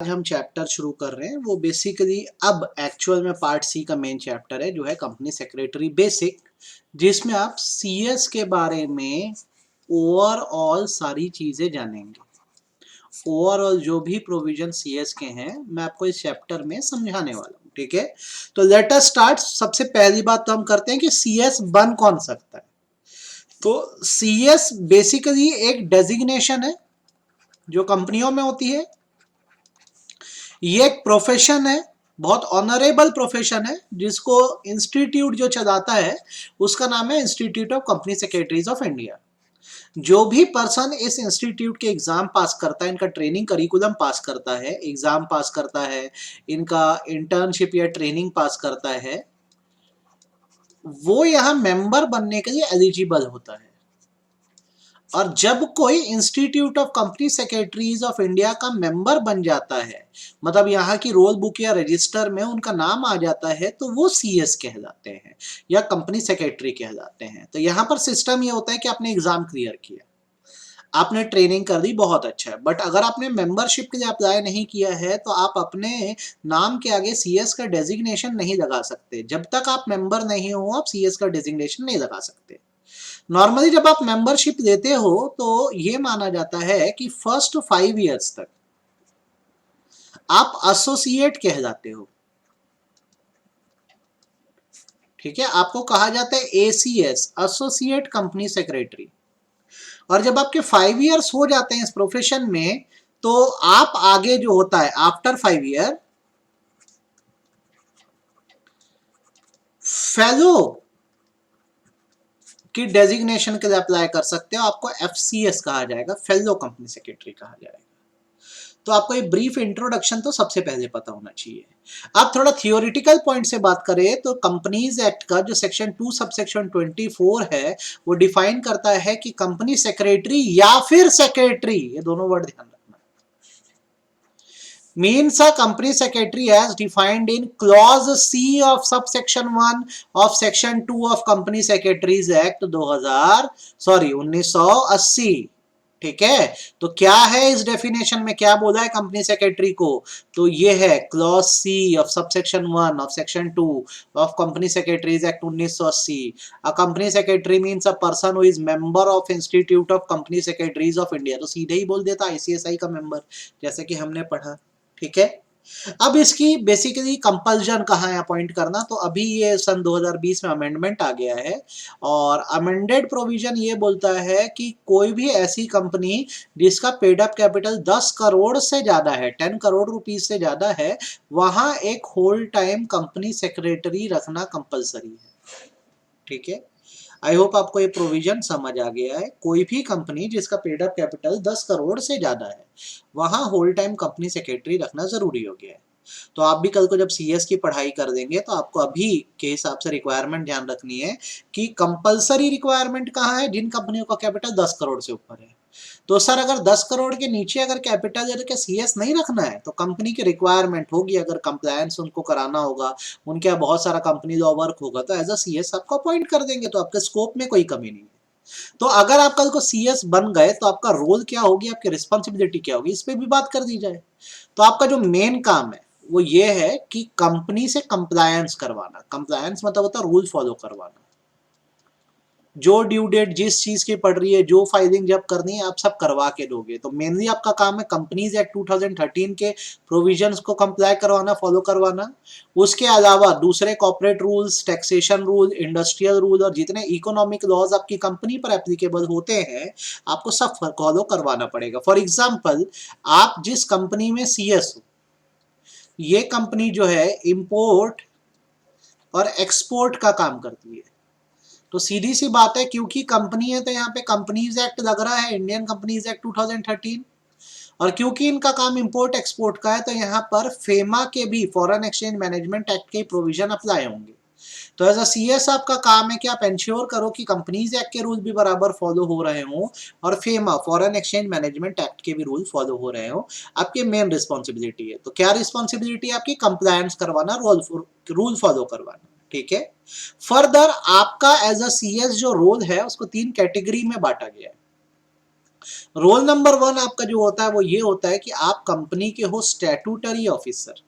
आज हम चैप्टर शुरू कर रहे हैं वो बेसिकली अब एक्चुअल में पार्ट सी का मेन चैप्टर है जो है कंपनी सेक्रेटरी बेसिक, जिसमें आप सीएस के बारे में ओवरऑल सारी चीजें जानेंगे। ओवरऑल जो भी प्रोविजन सीएस के हैं मैं आपको इस चैप्टर में समझाने वाला हूँ, ठीक है। तो लेट अस स्टार्ट। सबसे पहली बात तो हम करते हैं कि सीएस बन कौन सकता है। तो सीएस बेसिकली एक डेजिग्नेशन है जो कंपनियों में होती है। ये एक प्रोफेशन है, बहुत ऑनरेबल प्रोफेशन है, जिसको इंस्टीट्यूट जो चलाता है उसका नाम है institute of company secretaries of India. जो भी पर्सन इस इंस्टीट्यूट के एग्जाम पास करता है, इनका ट्रेनिंग करिकुलम पास करता है, एग्जाम पास करता है, इनका इंटर्नशिप या ट्रेनिंग पास करता है, वो यहाँ मेंबर बनने के लिए एलिजिबल होता है। और जब कोई institute of company secretaries of India का मेंबर बन जाता है, मतलब यहाँ की रोल बुक या रजिस्टर में उनका नाम आ जाता है, तो वो सीएस कहलाते हैं या कंपनी सेक्रेटरी कहलाते हैं। तो यहाँ पर सिस्टम ये होता है कि आपने एग्जाम क्लियर किया, आपने ट्रेनिंग कर दी, बहुत अच्छा है, बट अगर आपने मेंबरशिप के लिए अप्लाई नहीं किया है तो आप अपने नाम के आगे सीएस का डेजिग्नेशन नहीं लगा सकते। जब तक आप मेंबर नहीं हो आप सीएस का डेजिग्नेशन नहीं लगा सकते। नॉर्मली जब आप मेंबरशिप लेते हो तो ये माना जाता है कि फर्स्ट 5 इयर्स तक आप एसोसिएट कहलाते हो, ठीक है। आपको कहा जाता है एसीएस, एसोसिएट कंपनी सेक्रेटरी। और जब आपके 5 इयर्स हो जाते हैं इस प्रोफेशन में तो आप आगे जो होता है आफ्टर 5 ईयर फेलो की डेजिग्नेशन के लिए अप्लाई कर सकते हो। आपको एफसीएस कहा जाएगा, फेलो कंपनी सेक्रेटरी कहा जाएगा। तो आपको ये ब्रीफ इंट्रोडक्शन तो सबसे पहले पता होना चाहिए। अब थोड़ा थियोरिटिकल पॉइंट से बात करें तो कंपनीज एक्ट का जो सेक्शन 2 सबसेक्शन 24 है वो डिफाइन करता है कि कंपनी सेक्रेटरी या फिर सेक्रेटरी, ये दोनों वर्ड ध्यान रखना, means a company secretary as defined in clause C of subsection 1 of section 2 of Company Secretaries Act 1980, ठीक है। तो क्या है इस डेफिनेशन में, क्या बोला है कंपनी सेक्रेटरी को, तो ये है clause C of subsection 1 of section 2 of company secretaries act 1980। A company secretary means a person who is member of institute of company secretaries of India. तो सीधे ही बोल देता आईसीएसआई का मेंबर, जैसे कि हमने पढ़ा, ठीक है। अब इसकी बेसिकली कंपल्जन कहाँ है अपॉइंट करना, तो अभी ये सन 2020 में अमेंडमेंट आ गया है और अमेंडेड प्रोविजन ये बोलता है कि कोई भी ऐसी कंपनी जिसका पेड अप कैपिटल 10 करोड़ से ज्यादा है, 10 करोड़ रुपीस से ज्यादा है, वहां एक होल टाइम कंपनी सेक्रेटरी रखना कंपलसरी है, ठीक है। आई होप आपको ये प्रोविजन समझ आ गया है। कोई भी कंपनी जिसका पेड अप कैपिटल 10 करोड़ से ज्यादा है वहां होल टाइम कंपनी सेक्रेटरी रखना जरूरी हो गया है। तो आप भी कल को जब सीएस की पढ़ाई कर देंगे तो आपको अभी के हिसाब से रिक्वायरमेंट ध्यान रखनी है कि कंपलसरी रिक्वायरमेंट कहाँ है, जिन कंपनियों का कैपिटल 10 करोड़ से ऊपर है। तो सर अगर 10 करोड़ के नीचे अगर कैपिटल या तो सीएस नहीं रखना है तो कंपनी की रिक्वायरमेंट होगी, अगर कंप्लायंस उनको कराना होगा, उनके यहाँ बहुत सारा कंपनी लॉ वर्क होगा, तो एज अ सीएस आपको अपॉइंट कर देंगे, तो आपके स्कोप में कोई कमी नहीं है। तो अगर आप कल को सीएस बन गए तो आपका रोल क्या होगी, आपकी रिस्पॉन्सिबिलिटी क्या होगी, इस पे भी बात कर दी जाए। तो आपका जो मेन काम है वो ये है कि कंपनी से कंप्लायंस करवाना। कंप्लायंस मतलब होता है रूल फॉलो करवाना। जो ड्यू डेट जिस चीज की पड़ रही है, जो फाइलिंग जब करनी है, आप सब करवा के दोगे। तो मेनली आपका काम है कंपनीज एक्ट 2013 के प्रोविजंस को कंप्लाई करवाना, फॉलो करवाना। उसके अलावा दूसरे corporate rules, taxation rule, industrial rule और जितने इकोनॉमिक लॉज आपकी कंपनी पर एप्लीकेबल होते हैं आपको सब फॉलो करवाना पड़ेगा। फॉर एग्जाम्पल, आप जिस कंपनी में सीएस हो, ये कंपनी जो है इंपोर्ट और एक्सपोर्ट का काम करती है। तो सीधी सी बात है, क्योंकि कंपनी है तो यहाँ पे कंपनीज एक्ट लग रहा है, इंडियन कंपनीज एक्ट 2013। और क्योंकि इनका काम इंपोर्ट एक्सपोर्ट का है तो यहाँ पर फेमा के भी, फॉरेन एक्सचेंज मैनेजमेंट एक्ट के प्रोविजन अप्लाई होंगे। तो एज अ सीएस आपका काम है कि आप इंश्योर करो कि कंपनीज एक्ट के रूल भी बराबर फॉलो हो रहे हों और FEMA, foreign exchange management act के भी रूल फॉलो हो रहे हो। आपकी मेन रिस्पॉन्सिबिलिटी है। तो क्या रिस्पॉन्सिबिलिटी है आपकी, कंप्लायंस करवाना, रूल फॉलो करवाना, ठीक है। फर्दर आपका एज अ सीएस जो रोल है उसको 3 कैटेगरी में बांटा गया है। रोल नंबर 1 आपका जो होता है वो ये होता है कि आप कंपनी के हो स्टैट्यूटरी ऑफिसर।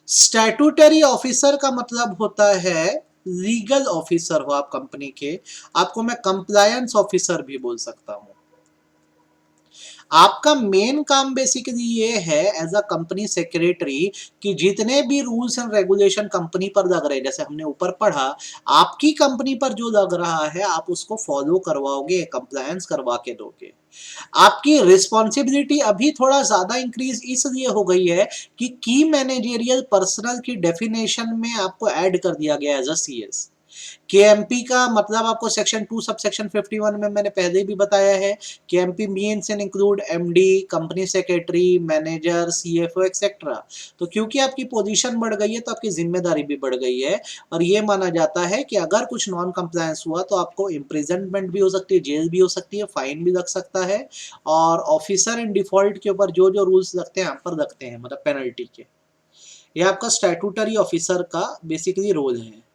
स्टैट्यूटरी ऑफिसर का मतलब होता है लीगल ऑफिसर हो आप कंपनी के, आपको मैं कंप्लायंस ऑफिसर भी बोल सकता हूं। आपका मेन काम बेसिकली ये है एज अ कंपनी सेक्रेटरी कि जितने भी रूल्स एंड रेगुलेशन कंपनी पर लग रहे हैं, जैसे हमने ऊपर पढ़ा, आपकी कंपनी पर जो लग रहा है आप उसको फॉलो करवाओगे, कंप्लायंस करवा के दोगे। आपकी रिस्पॉन्सिबिलिटी अभी थोड़ा ज्यादा इंक्रीज इसलिए हो गई है कि की मैनेजेरियल पर्सनल की डेफिनेशन में आपको ऐड कर दिया गया एज अ सीएस। केएमपी का मतलब आपको सेक्शन 2 सब सेक्शन 51 में मैंने पहले भी बताया है। KMP means and include MD, company secretary, manager, CFO etcetera. तो क्योंकि आपकी पोजीशन बढ़ गई है तो आपकी जिम्मेदारी भी बढ़ गई है, और ये माना जाता है कि अगर कुछ नॉन कंप्लायंस हुआ तो आपको इम्प्रिजनमेंट भी हो सकती है, जेल भी हो सकती है, फाइन भी लग सकता है, और ऑफिसर इन डिफॉल्ट के ऊपर जो जो रूल्स लगते हैं आप पर लगते हैं, मतलब पेनल्टी के। ये आपका स्टैट्यूटरी ऑफिसर का बेसिकली रोल है।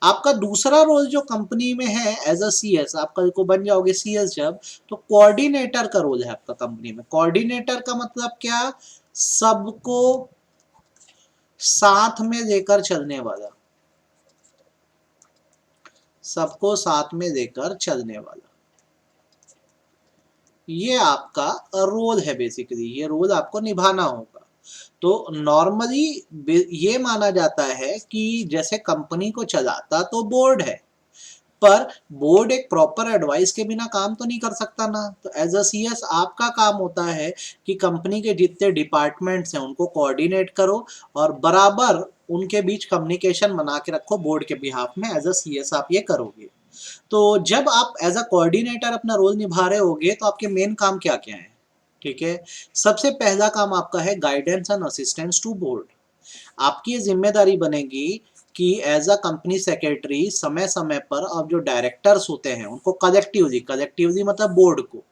आपका दूसरा रोल जो कंपनी में है एज अ सीएस, आप कल को बन जाओगे सीएस जब, तो कोऑर्डिनेटर का रोल है आपका कंपनी में। कोऑर्डिनेटर का मतलब क्या? सबको साथ में लेकर चलने वाला, सबको साथ में लेकर चलने वाला, ये आपका रोल है बेसिकली। ये रोल आपको निभाना होगा। तो नॉर्मली ये माना जाता है कि जैसे कंपनी को चलाता तो बोर्ड है, पर बोर्ड एक प्रॉपर एडवाइस के बिना काम तो नहीं कर सकता ना। तो एज अ सीएस आपका काम होता है कि कंपनी के जितने डिपार्टमेंट्स हैं उनको कोऑर्डिनेट करो और बराबर उनके बीच कम्युनिकेशन बना के रखो बोर्ड के बिहाफ में। एज अ सीएस आप ये करोगे। तो जब आप एज अ कोऑर्डिनेटर अपना रोल निभा रहे होगे तो आपके मेन काम क्या क्या है? ठीक है, सबसे पहला काम आपका है guidance and assistance to board. आपकी ये जिम्मेदारी बनेगी कि एज अ कंपनी सेक्रेटरी समय समय पर अब जो डायरेक्टर्स होते हैं उनको कलेक्टिवली, कलेक्टिवली मतलब बोर्ड को,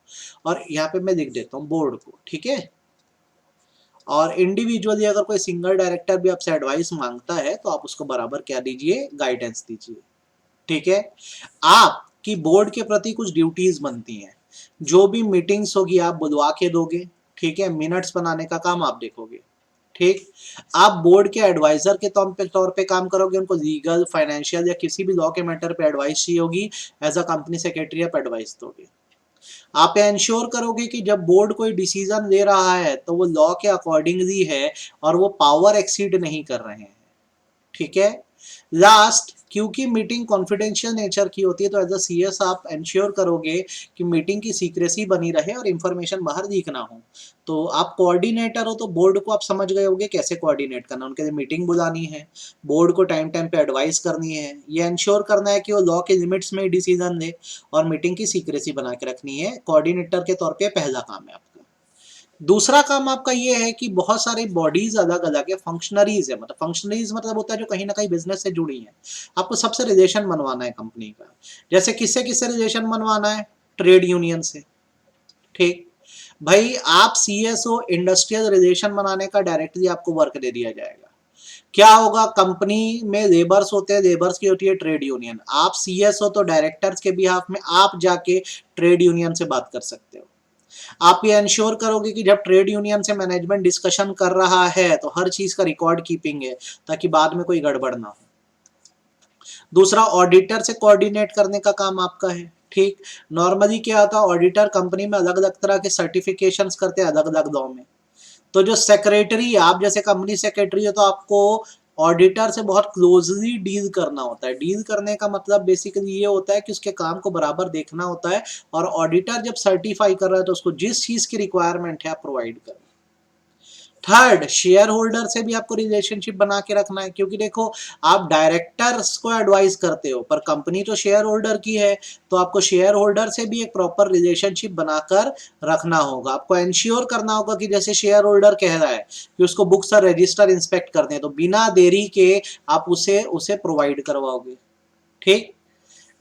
और यहाँ पे मैं लिख देता हूँ बोर्ड को, ठीक है, और इंडिविजुअली अगर कोई सिंगल डायरेक्टर भी आपसे एडवाइस मांगता है तो आप उसको बराबर क्या दीजिए? गाइडेंस दीजिए। ठीक है, आपकी बोर्ड के प्रति कुछ ड्यूटीज बनती हैं। जो भी मीटिंग्स होगी आप बुलवा के दोगे, ठीक है, मिनट्स बनाने का काम आप देखोगे। ठीक, आप बोर्ड के एडवाइजर के तौर पे काम करोगे, उनको लीगल, फाइनेंशियल या किसी भी लॉ के मैटर पे एडवाइस चाहिए होगी, एज अ कंपनी सेक्रेटरी आप एडवाइस दोगे। आप इंश्योर करोगे कि जब बोर्ड कोई डिसीजन ले रहा है तो वो लॉ के अकॉर्डिंगली है और वो पावर एक्सीड नहीं कर रहे हैं। ठीक है, लास्ट, क्योंकि मीटिंग कॉन्फिडेंशियल नेचर की होती है तो एज अ सीएस आप इंश्योर करोगे कि मीटिंग की सीक्रेसी बनी रहे और इंफॉर्मेशन बाहर लीक ना हो। तो आप कोऑर्डिनेटर हो तो बोर्ड को आप समझ गए होगे कैसे कोऑर्डिनेट करना, उनके लिए मीटिंग बुलानी है, बोर्ड को टाइम टाइम पे एडवाइस करनी है, ये इंश्योर करना है कि वो लॉ के लिमिट्स में डिसीजन ले, और मीटिंग की सीक्रेसी बना के रखनी है। कोऑर्डिनेटर के तौर पे पहला काम है आपका। दूसरा काम आपका ये है कि बहुत सारी बॉडीज अलग अलग है, फंक्शनरीज है, मतलब फंक्शनरीज मतलब होता है जो कहीं ना कहीं बिजनेस से जुड़ी है, आपको सबसे रिलेशन बनवाना है कंपनी का। जैसे किससे किससे रिलेशन बनवाना है? ट्रेड यूनियन से। ठीक, भाई आप सीएसओ, इंडस्ट्रियल रिलेशन बनाने का डायरेक्टली आपको वर्क दे दिया जाएगा। क्या होगा? कंपनी में लेबर्स होते हैं, लेबर्स की होती है ट्रेड यूनियन, आप सीएसओ तो डायरेक्टर्स के बिहाफ में आप जाके ट्रेड यूनियन से बात कर सकते हो। आप ये इंश्योर करोगे कि जब ट्रेड यूनियन से मैनेजमेंट डिस्कशन कर रहा है तो हर चीज का रिकॉर्ड कीपिंग है, ताकि बाद में कोई गड़बड़ ना हो। दूसरा, ऑडिटर से कोऑर्डिनेट करने का काम आपका है। ठीक, नॉर्मली क्या होता है, ऑडिटर कंपनी में अलग अलग तरह के सर्टिफिकेशंस करते हैं अलग अलग लॉ में। तो जो सेक्रेटरी, आप जैसे कंपनी सेक्रेटरी हो तो आपको ऑडिटर से बहुत क्लोजली डील करना होता है। डील करने का मतलब बेसिकली ये होता है कि उसके काम को बराबर देखना होता है, और ऑडिटर जब सर्टिफाई कर रहा है तो उसको जिस चीज की रिक्वायरमेंट है आप प्रोवाइड करें। थर्ड, शेयर होल्डर से भी आपको रिलेशनशिप बना के रखना है, क्योंकि देखो आप डायरेक्टर्स को एडवाइस करते हो पर कंपनी तो शेयर होल्डर की है, तो आपको शेयर होल्डर से भी एक प्रॉपर रिलेशनशिप बनाकर रखना होगा। आपको इंश्योर करना होगा कि जैसे शेयर होल्डर कह रहा है कि उसको बुक्स और रजिस्टर इंस्पेक्ट करते हैं तो बिना देरी के आप उसे उसे प्रोवाइड करवाओगे। ठीक,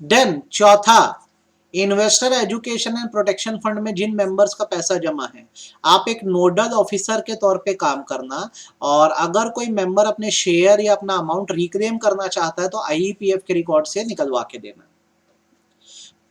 देन चौथा, investor education and protection fund में जिन मेंबर्स का पैसा जमा है, आप एक नोडल ऑफिसर के तौर पे काम करना, और अगर कोई मेंबर अपने शेयर या अपना अमाउंट रिक्लेम करना चाहता है तो आईईपीएफ के रिकॉर्ड से निकलवा के देना।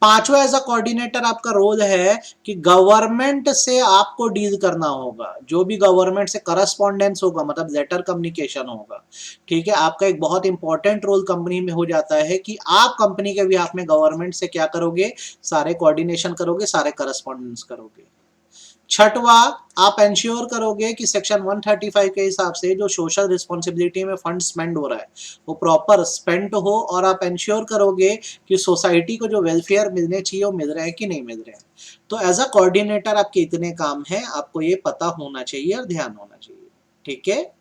पांचवा एज अ कोऑर्डिनेटर आपका रोल है कि गवर्नमेंट से आपको डील करना होगा, जो भी गवर्नमेंट से करस्पॉन्डेंस होगा, मतलब लेटर कम्युनिकेशन होगा, ठीक है। आपका एक बहुत इंपॉर्टेंट रोल कंपनी में हो जाता है कि आप कंपनी के बिहाफ में गवर्नमेंट से क्या करोगे, सारे कोऑर्डिनेशन करोगे, सारे करस्पॉन्डेंस करोगे। छठवा, आप इंश्योर करोगे कि सेक्शन 135 के हिसाब से जो सोशल रिस्पॉन्सिबिलिटी में फंड स्पेंड हो रहा है वो प्रॉपर स्पेंड हो, और आप इंश्योर करोगे कि सोसाइटी को जो वेलफेयर मिलने चाहिए वो मिल रहे हैं कि नहीं मिल रहे हैं। तो एज अ कोऑर्डिनेटर आपके इतने काम हैं, आपको ये पता होना चाहिए और ध्यान होना चाहिए, ठीक है।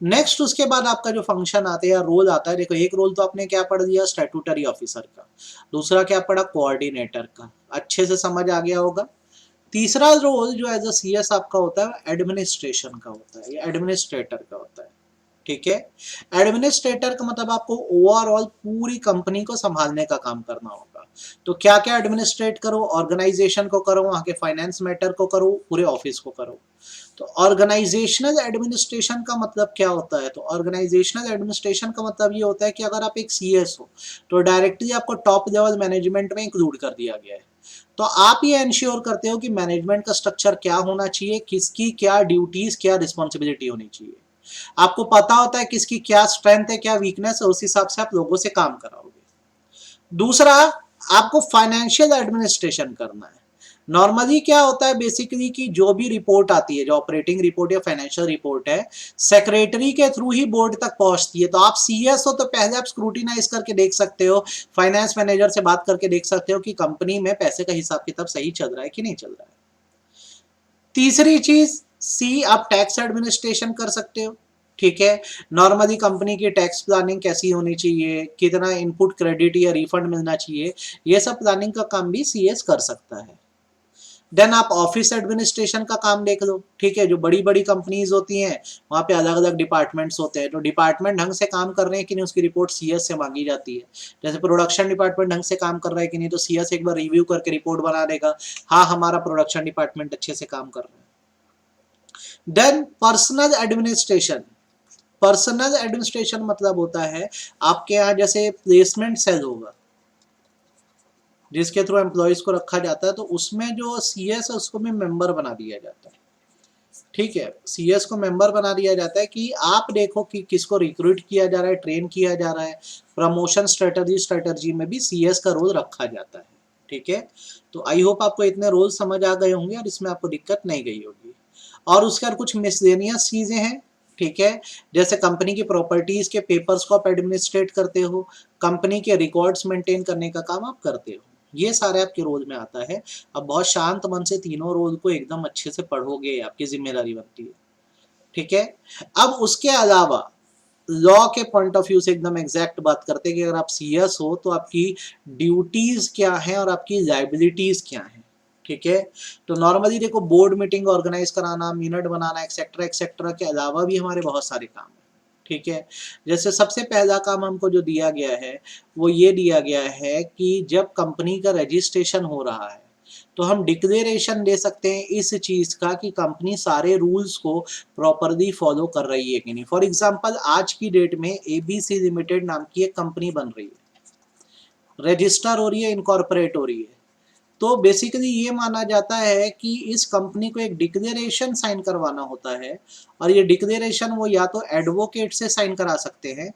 नेक्स्ट उसके बाद आपका जो फंक्शन आता है या रोल आता है, देखो एक रोल तो आपने क्या पढ़ दिया, स्टैट्यूटरी ऑफिसर का, दूसरा क्या पढ़ा, कोऑर्डिनेटर का, अच्छे से समझ आ गया होगा। तीसरा रोल जो एज अ सीएस आपका होता है एडमिनिस्ट्रेशन का होता है, या एडमिनिस्ट्रेटर का होता है, ठीक है। एडमिनिस्ट्रेटर का मतलब आपको ओवरऑल पूरी कंपनी को संभालने का काम करना होगा। तो क्या क्या एडमिनिस्ट्रेट करो, ऑर्गेनाइजेशन को करो, वहां के फाइनेंस मैटर को करो, पूरे ऑफिस को करो। तो ऑर्गेनाइजेशनल एडमिनिस्ट्रेशन का मतलब क्या होता है, तो ऑर्गेनाइजेशनल एडमिनिस्ट्रेशन का मतलब ये होता है कि अगर आप एक सीएस हो तो डायरेक्टली आपको टॉप लेवल मैनेजमेंट में इंक्लूड कर दिया गया है। तो आप ये इंश्योर करते हो कि मैनेजमेंट का स्ट्रक्चर क्या होना चाहिए, किसकी क्या ड्यूटीज, क्या रिस्पॉन्सिबिलिटी होनी चाहिए। आपको पता होता है किसकी क्या स्ट्रेंथ है, क्या वीकनेस है, उस हिसाब से आप लोगों से काम कराओगे। दूसरा, आपको फाइनेंशियल एडमिनिस्ट्रेशन करना है। नॉर्मली क्या होता है बेसिकली कि जो भी रिपोर्ट आती है, जो ऑपरेटिंग रिपोर्ट या फाइनेंशियल रिपोर्ट है, सेक्रेटरी के थ्रू ही बोर्ड तक पहुंचती है। तो आप सीएस हो तो पहले आप स्क्रूटिनाइज करके देख सकते हो, फाइनेंस मैनेजर से बात करके देख सकते हो कि कंपनी में पैसे का हिसाब किताब सही चल रहा है कि नहीं चल रहा है। तीसरी चीज, सी, आप टैक्स एडमिनिस्ट्रेशन कर सकते हो, ठीक है। नॉर्मली कंपनी की टैक्स प्लानिंग कैसी होनी चाहिए, कितना इनपुट क्रेडिट या रिफंड मिलना चाहिए, ये सब प्लानिंग का काम भी सीएस कर सकता है। देन आप ऑफिस एडमिनिस्ट्रेशन का काम देख लो, ठीक है। जो बड़ी बड़ी कंपनीज होती हैं वहां पे अलग अलग डिपार्टमेंट्स होते हैं, तो डिपार्टमेंट ढंग से काम कर रहे हैं कि नहीं उसकी रिपोर्ट सीएस से मांगी जाती है। जैसे प्रोडक्शन डिपार्टमेंट ढंग से काम कर रहा है कि नहीं, तो सीएस एक बार रिव्यू करके रिपोर्ट बना देगा, हाँ हमारा प्रोडक्शन डिपार्टमेंट अच्छे से काम कर रहा है। Then personnel administration, personnel administration मतलब होता है आपके यहाँ जैसे प्लेसमेंट सेल होगा जिसके थ्रू एम्प्लॉयज को रखा जाता है, तो उसमें जो सीएस है उसको भी मेंबर बना दिया जाता है, ठीक है। सीएस को मेंबर बना दिया जाता है कि आप देखो कि किसको रिक्रूट किया जा रहा है, ट्रेन किया जा रहा है। प्रमोशन स्ट्रेटजी में भी सीएस का रोल रखा जाता है, ठीक है। तो आई होप आपको इतने रोल समझ आ गए होंगे और इसमें आपको दिक्कत नहीं गई होगी। और उसके बाद कुछ मिसलेनियस चीजें हैं, ठीक है। जैसे कंपनी की प्रॉपर्टीज के पेपर्स को आप एडमिनिस्ट्रेट करते हो, कंपनी के रिकॉर्ड्स मेंटेन करने का काम आप करते हो, ये सारे आपके रोल में आता है। अब बहुत शांत मन से तीनों रोल को एकदम अच्छे से पढ़ोगे, आपकी जिम्मेदारी बनती है, ठीक है। अब उसके अलावा लॉ के पॉइंट ऑफ व्यू से एकदम एग्जैक्ट बात करते हैं कि अगर आप सीएस हो तो आपकी ड्यूटीज क्या है और आपकी लाइबिलिटीज क्या है, ठीक है। तो नॉर्मली देखो बोर्ड मीटिंग ऑर्गेनाइज कराना, मिनट बनाना, एक्सेट्रा एक्सेट्रा के अलावा भी हमारे बहुत सारे काम है, ठीक है। जैसे सबसे पहला काम हमको जो दिया गया है वो ये दिया गया है कि जब कंपनी का रजिस्ट्रेशन हो रहा है तो हम डिक्लेरेशन दे सकते हैं इस चीज का कि कंपनी सारे रूल्स को प्रॉपरली फॉलो कर रही है कि नहीं। फॉर एग्जांपल आज की डेट में एबीसी लिमिटेड नाम की एक कंपनी बन रही है, रजिस्टर हो रही है, इनकॉर्पोरेट हो रही है, तो बेसिकली ये माना जाता है कि इस कंपनी को एक डिक्लेरेशन साइन करवाना होता है, और ये डिक्लेरेशन वो या तो एडवोकेट से साइन करा सकते हैं,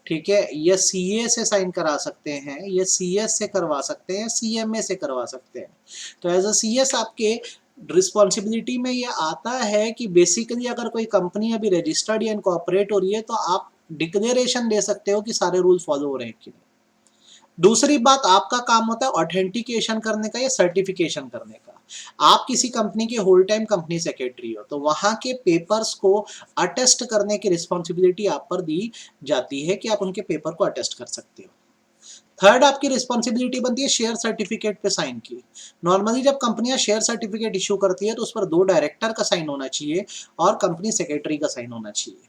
ठीक है, ये सीए से साइन करा सकते हैं, ये सीएस से करवा सकते हैं, सीएमए से करवा सकते हैं। तो एज अ सीएस आपके रिस्पॉन्सिबिलिटी में ये आता है कि बेसिकली अगर कोई कंपनी अभी रजिस्टर्ड या इनकॉर्पोरेट हो रही है तो आप डिक्लेरेशन दे सकते हो कि सारे रूल फॉलो हो रहे हैं कि नहीं। दूसरी बात, आपका काम होता है ऑथेंटिकेशन करने का या सर्टिफिकेशन करने का। आप किसी कंपनी के होल टाइम कंपनी सेक्रेटरी हो तो वहां के पेपर्स को अटेस्ट करने की रिस्पॉन्सिबिलिटी आप पर दी जाती है कि आप उनके पेपर को अटेस्ट कर सकते हो। थर्ड, आपकी रिस्पॉन्सिबिलिटी बनती है शेयर सर्टिफिकेट पे साइन की। नॉर्मली जब कंपनियां शेयर सर्टिफिकेट इशू करती है तो उस पर 2 डायरेक्टर का साइन होना चाहिए और कंपनी सेक्रेटरी का साइन होना चाहिए,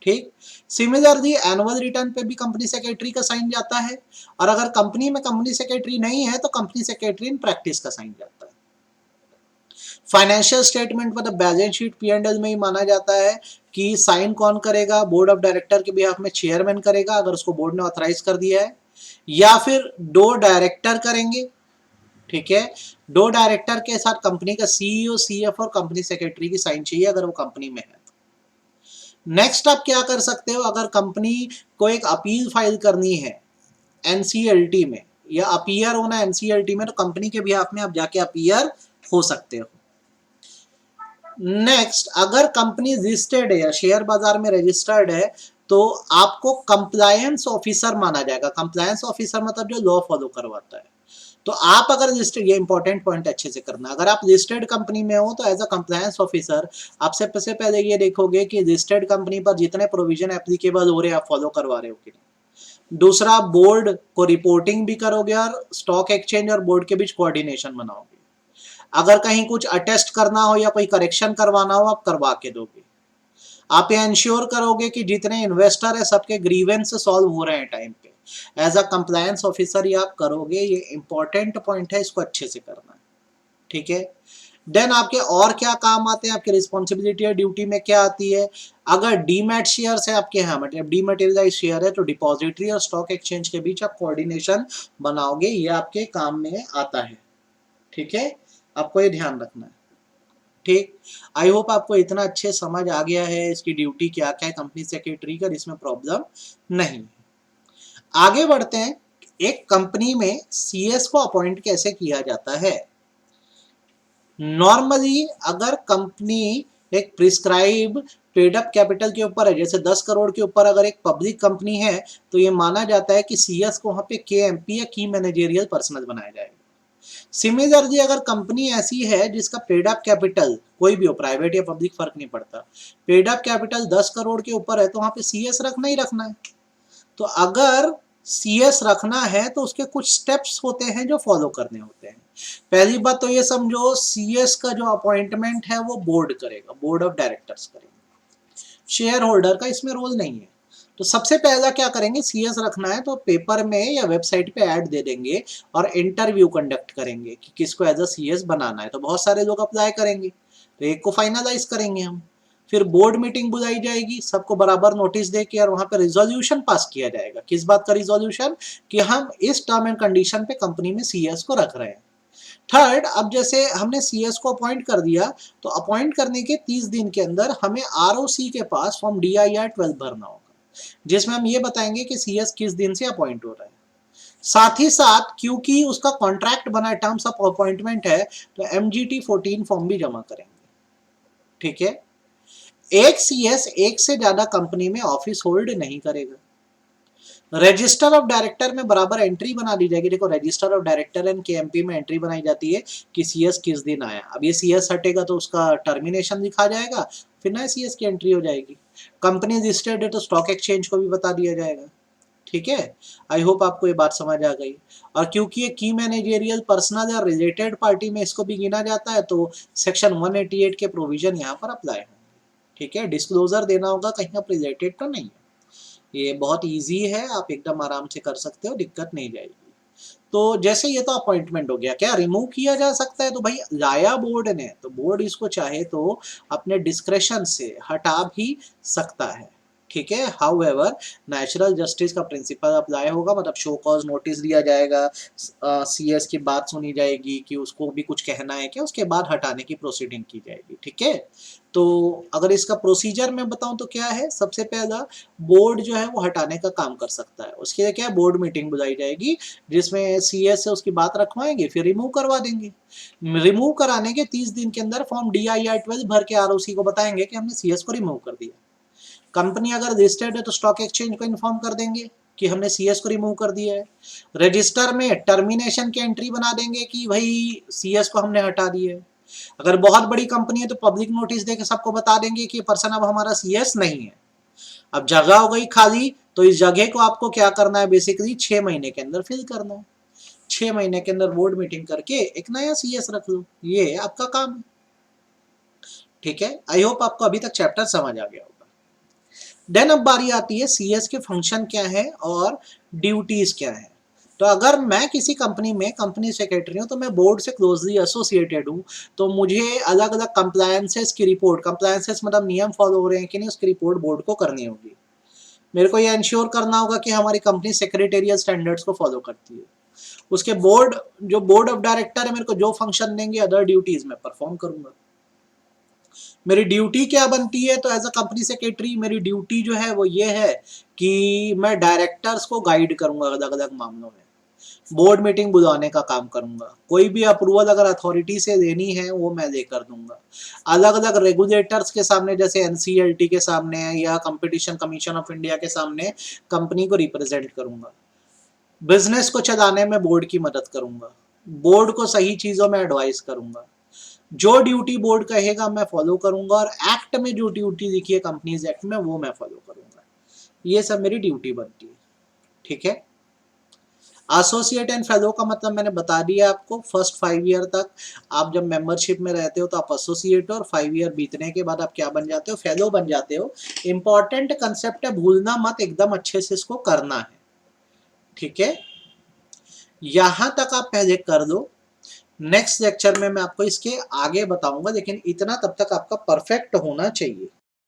ठीक। सिमिलरली एनुअल रिटर्न पे भी कंपनी सेक्रेटरी का साइन जाता है, और अगर कंपनी में कंपनी सेक्रेटरी नहीं है तो कंपनी सेक्रेटरी इन प्रैक्टिस का साइन जाता है। फाइनेंशियल स्टेटमेंट मतलब बैलेंस शीट पी&एल में ही माना जाता है कि साइन कौन करेगा, बोर्ड ऑफ डायरेक्टर के बिहाफ में चेयरमैन करेगा अगर उसको बोर्ड ने ऑथराइज कर दिया है, या फिर दो डायरेक्टर करेंगे, ठीक है। दो डायरेक्टर के साथ कंपनी का सीईओ, सीएफओ और कंपनी सेक्रेटरी की साइन चाहिए अगर वो कंपनी में है। नेक्स्ट आप क्या कर सकते हो, अगर कंपनी को एक अपील फाइल करनी है एनसीएलटी में, या अपीयर होना एनसीएलटी में, तो कंपनी के बिहाफ में आप जाके अपीयर हो सकते हो। नेक्स्ट, अगर कंपनी रजिस्टर्ड है या शेयर बाजार में रजिस्टर्ड है तो आपको कंप्लायंस ऑफिसर माना जाएगा। कंप्लायंस ऑफिसर मतलब जो लॉ फॉलो करवाता है। तो आप अगर रजिस्टर्ड, ये इंपॉर्टेंट पॉइंट अच्छे से करना, अगर आप रजिस्टर्ड कंपनी में हो तो एज अ कंप्लायंस ऑफिसर आप सबसे पहले ये देखोगे कि रजिस्टर्ड कंपनी पर जितने प्रोविजन एप्लीकेबल हो रहे हैं आप फॉलो करवा रहे हो कि नहीं। दूसरा, बोर्ड को रिपोर्टिंग भी करोगे और स्टॉक एक्सचेंज और बोर्ड के बीच कोऑर्डिनेशन बनाओगे। अगर कहीं कुछ अटेस्ट करना हो या कोई करेक्शन करवाना हो आप करवा के दोगे। आप ये इंश्योर करोगे कि जितने इन्वेस्टर है सबके ग्रीवेंस सॉल्व हो रहे हैं टाइम पे। एज अ कंप्लायंस ऑफिसर ये आप करोगे, ये इंपॉर्टेंट पॉइंट है, इसको अच्छे से करना है, ठीक है। देन आपके और क्या काम आते हैं, आपकी रिस्पॉन्सिबिलिटी और ड्यूटी में क्या आती है। अगर डीमैट शेयर है आपके यहाँ, मतलब डीमैटेरियलाइज शेयर है, तो डिपॉजिटरी और स्टॉक एक्सचेंज के बीच आप कोऑर्डिनेशन बनाओगे, ये आपके काम में आता है, ठीक है। आपको ये ध्यान रखना है, ठीक। आई होप आपको इतना अच्छे समझ आ गया है इसकी ड्यूटी क्या क्या है कंपनी सेक्रेटरी का, इसमें प्रॉब्लम नहीं। आगे बढ़ते हैं, एक कंपनी में सीएस को अपॉइंट कैसे किया जाता है। नॉर्मली अगर कंपनी एक प्रिस्क्राइब पेड अप कैपिटल के ऊपर है, जैसे 10 करोड़ के ऊपर अगर एक पब्लिक कंपनी है, तो ये माना जाता है कि सीएस को वहां पे केएमपी या की मैनेजेरियल पर्सनल बनाया जाएगा। सिमिलरली अगर कंपनी ऐसी है जिसका पेड अप कैपिटल, कोई भी हो, प्राइवेट या पब्लिक फर्क नहीं पड़ता, पेड अप कैपिटल 10 करोड़ के ऊपर है, तो वहां पे सीएस रखना ही रखना है। तो अगर सीएस रखना है तो उसके कुछ स्टेप्स होते हैं जो फॉलो करने होते हैं। पहली बात तो ये समझो, सीएस का जो अपॉइंटमेंट है वो बोर्ड करेगा, बोर्ड ऑफ डायरेक्टर्स करेंगे, शेयर होल्डर का इसमें रोल नहीं है। तो सबसे पहला क्या करेंगे, सीएस रखना है तो पेपर में या वेबसाइट पे ऐड दे देंगे और इंटरव्यू कंडक्ट करेंगे कि किसको एज अ सीएस बनाना है। तो बहुत सारे लोग अप्लाई करेंगे, तो एक को फाइनलाइज करेंगे हम। फिर बोर्ड मीटिंग बुलाई जाएगी, सबको बराबर नोटिस दे के, और वहां पे रिजोल्यूशन पास किया जाएगा। किस बात का रिजोल्यूशन, कि हम इस टर्म एंड कंडीशन पे कंपनी में सीएस को रख रहे हैं। थर्ड, अब जैसे हमने सीएस को अपॉइंट कर दिया, तो अपॉइंट करने के 30 दिन के अंदर हमें आरओसी के पास फॉर्म DIR 12 भरना होगा, जिसमें हम ये बताएंगे कि सीएस किस दिन से अपॉइंट हो रहा है। साथ ही साथ क्योंकि उसका कॉन्ट्रैक्ट बना टर्म्स ऑफ अपॉइंटमेंट है, तो MGT 14 फॉर्म भी जमा करेंगे, ठीक है। एक सीएस एक से ज्यादा कंपनी में ऑफिस होल्ड नहीं करेगा। रजिस्टर ऑफ डायरेक्टर में बराबर एंट्री बना दी जाएगी। देखो, register of director and KMP में एंट्री बनाई जाती है कि सीएस किस दिन आया। अब ये सीएस हटेगा तो उसका टर्मिनेशन लिखा जाएगा, फिर नए सीएस की एंट्री हो जाएगी। कंपनी रजिस्टर्ड है तो स्टॉक एक्सचेंज को भी बता दिया जाएगा, ठीक है। आई होप आपको ये बात समझ आ गई। और क्योंकि ये की मैनेजेरियल, पर्सनल या रिलेटेड पार्टी में इसको भी गिना जाता है, तो सेक्शन 188 के प्रोविजन यहाँ पर अप्लाई होंगे, ठीक है। डिस्क्लोजर देना होगा, कहीं आप रिलेटेड तो नहीं है। ये बहुत इजी है, आप एकदम आराम से कर सकते हो, दिक्कत नहीं जाएगी। तो जैसे ये तो अपॉइंटमेंट हो गया, क्या रिमूव किया जा सकता है, तो भाई लाया बोर्ड ने, तो बोर्ड इसको चाहे तो अपने डिस्क्रेशन से हटा भी सकता है, ठीक है। हाउएवर नेचुरल जस्टिस का प्रिंसिपल अप्लाई होगा, मतलब शो कॉज नोटिस दिया जाएगा, सीएस की बात सुनी जाएगी कि उसको भी कुछ कहना है क्या, उसके बाद हटाने की प्रोसीडिंग की जाएगी, ठीक है। तो अगर इसका प्रोसीजर मैं बताऊं तो क्या है, सबसे पहला बोर्ड जो है वो हटाने का काम कर सकता है। उसके लिए क्या है, बोर्ड मीटिंग बुलाई जाएगी जिसमें सीएस से उसकी बात रखवाएंगे, फिर रिमूव करवा देंगे। रिमूव कराने के 30 दिन के अंदर फॉर्म DIR 12 भर के आरओसी को बताएंगे कि हमने सीएस को रिमूव कर दिया। कंपनी अगर रजिस्टर्ड है तो स्टॉक एक्सचेंज को इन्फॉर्म कर देंगे कि हमने सीएस को रिमूव कर दिया है। रजिस्टर में टर्मिनेशन की एंट्री बना देंगे कि भाई सीएस को हमने हटा दिया है। अगर बहुत बड़ी कंपनी है तो पब्लिक नोटिस देके सबको बता देंगे कि पर्सन अब हमारा सीएस नहीं है। अब जगह हो गई खाली, तो इस जगह को आपको क्या करना है, बेसिकली 6 महीने के अंदर फिल करना है। 6 महीने के अंदर बोर्ड मीटिंग करके एक नया सीएस रख लो, ये आपका काम है, ठीक है। आई होप आपको अभी तक चैप्टर समझ आ गया होगा। देन अब बारी आती है सीएस के फंक्शन क्या है और ड्यूटीज क्या है। तो अगर मैं किसी कंपनी में कंपनी सेक्रेटरी हूं, तो मैं बोर्ड से क्लोजली एसोसिएटेड हूं, तो मुझे अलग अलग कंप्लायंसेस की रिपोर्ट, कंप्लायंसेस मतलब नियम फॉलो हो रहे हैं कि नहीं, उसकी रिपोर्ट बोर्ड को करनी होगी। मेरे को ये इंश्योर करना होगा कि हमारी कंपनी सेक्रेटेरियल स्टैंडर्ड्स को फॉलो करती है। उसके बोर्ड, जो बोर्ड ऑफ डायरेक्टर है, मेरे को जो फंक्शन देंगे, अदर ड्यूटीज मैं परफॉर्म करूंगा। मेरी ड्यूटी क्या बनती है, तो एज अ कंपनी सेक्रेटरी मेरी ड्यूटी जो है वो ये है कि मैं डायरेक्टर्स को गाइड करूंगा अलग अलग मामलों में, बोर्ड मीटिंग बुलाने का काम करूंगा, कोई भी अप्रूवल अगर अथॉरिटी से देनी है वो मैं लेकर दूंगा, अलग अलग रेगुलेटर्स के सामने जैसे एनसीएलटी के सामने या कंपटीशन कमीशन ऑफ इंडिया के सामने कंपनी को रिप्रेजेंट करूंगा, बिजनेस को चलाने में बोर्ड की मदद करूंगा, बोर्ड को सही चीजों में एडवाइस करूंगा, जो ड्यूटी बोर्ड कहेगा मैं फॉलो करूंगा, और एक्ट में जो ड्यूटी लिखी है कंपनीज एक्ट में वो मैं फॉलो करूंगा। ये सब मेरी ड्यूटी बनती है। ठीक है। एसोसिएट एंड फेलो का मतलब मैंने बता दिया आपको। फर्स्ट 5 ईयर तक आप जब मेंबरशिप में रहते हो तो आप एसोसिएट हो, और 5 ईयर बीतने के बाद आप क्या बन जाते हो, फेलो बन जाते हो। इंपॉर्टेंट कंसेप्ट है, भूलना मत, एकदम अच्छे से इसको करना है। ठीक है, यहां तक आप पहले कर दो। नेक्स्ट लेक्चर में मैं आपको इसके आगे बताऊंगा, लेकिन इतना तब तक आपका परफेक्ट होना चाहिए।